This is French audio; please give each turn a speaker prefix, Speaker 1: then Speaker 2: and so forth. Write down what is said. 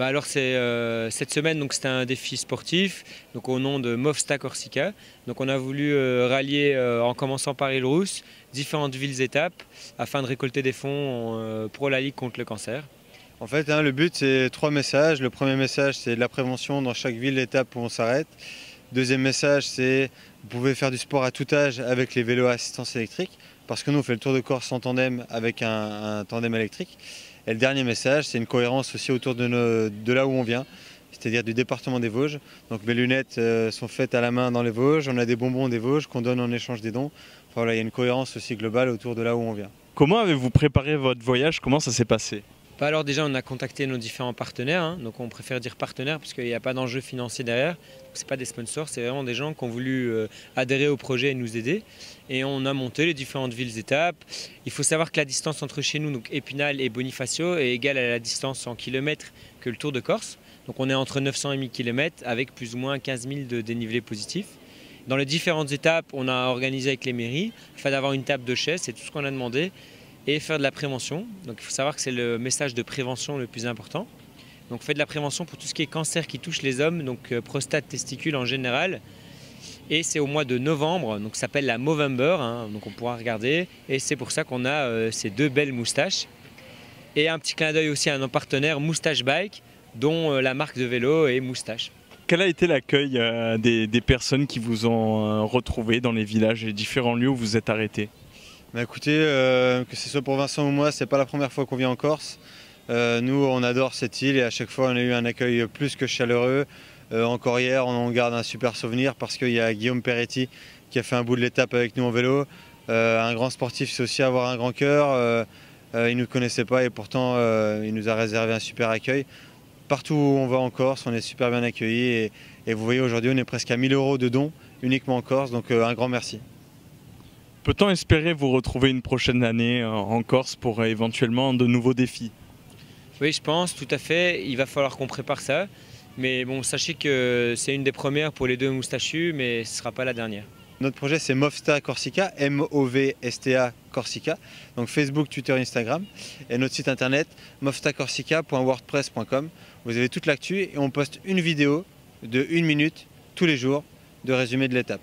Speaker 1: Alors cette semaine, donc c'était un défi sportif, donc au nom de Movsta Corsica. Donc on a voulu rallier, en commençant par Île-Rousse, différentes villes-étapes afin de récolter des fonds pour la Ligue contre le cancer.
Speaker 2: En fait, le but, c'est 3 messages. Le premier message, c'est de la prévention dans chaque ville-étape où on s'arrête. Deuxième message, c'est vous pouvez faire du sport à tout âge avec les vélos à assistance électrique, parce que nous, on fait le Tour de Corse en tandem avec un tandem électrique. Et le dernier message, c'est une cohérence aussi autour de là où on vient, c'est-à-dire du département des Vosges. Donc mes lunettes sont faites à la main dans les Vosges, on a des bonbons des Vosges qu'on donne en échange des dons. Enfin, voilà, il y a une cohérence aussi globale autour de là où on vient.
Speaker 3: Comment avez-vous préparé votre voyage? Comment ça s'est passé?
Speaker 1: Alors déjà, on a contacté nos différents partenaires, donc on préfère dire partenaires parce qu'il n'y a pas d'enjeu financier derrière. Ce n'est pas des sponsors, c'est vraiment des gens qui ont voulu adhérer au projet et nous aider. Et on a monté les différentes villes-étapes. Il faut savoir que la distance entre chez nous, donc Épinal et Bonifacio, est égale à la distance en kilomètres que le Tour de Corse. Donc on est entre 900 et 1000 km avec plus ou moins 15 000 de dénivelé positif. Dans les différentes étapes, on a organisé avec les mairies afin d'avoir une table de chaise, c'est tout ce qu'on a demandé. Et faire de la prévention. Donc il faut savoir que c'est le message de prévention le plus important. Donc on fait de la prévention pour tout ce qui est cancer qui touche les hommes, donc prostate, testicules en général. Et c'est au mois de novembre, donc ça s'appelle la Movember, donc on pourra regarder. Et c'est pour ça qu'on a ces 2 belles moustaches. Et un petit clin d'œil aussi à nos partenaires Moustache Bike, dont la marque de vélo est Moustache.
Speaker 3: Quel a été l'accueil des personnes qui vous ont retrouvé dans les villages et différents lieux où vous êtes arrêtés?
Speaker 2: Écoutez, que ce soit pour Vincent ou moi, c'est pas la première fois qu'on vient en Corse. Nous, on adore cette île et à chaque fois, on a eu un accueil plus que chaleureux. Encore hier, on garde un super souvenir parce qu'il y a Guillaume Peretti qui a fait un bout de l'étape avec nous en vélo. Un grand sportif, c'est aussi avoir un grand cœur. Il ne nous connaissait pas et pourtant, il nous a réservé un super accueil. Partout où on va en Corse, on est super bien accueillis et vous voyez, aujourd'hui, on est presque à 1000 € de dons uniquement en Corse, donc un grand merci.
Speaker 3: Peut-on espérer vous retrouver une prochaine année en Corse pour éventuellement de nouveaux défis?
Speaker 1: Oui, je pense, tout à fait. Il va falloir qu'on prépare ça. Mais bon, sachez que c'est une des premières pour les 2 moustachus, mais ce ne sera pas la dernière.
Speaker 2: Notre projet, c'est Movsta Corsica, M-O-V-S-T-A Corsica, donc Facebook, Twitter, Instagram. Et notre site internet, movstacorsica.wordpress.com. Vous avez toute l'actu et on poste une vidéo de 1 minute tous les jours de résumé de l'étape.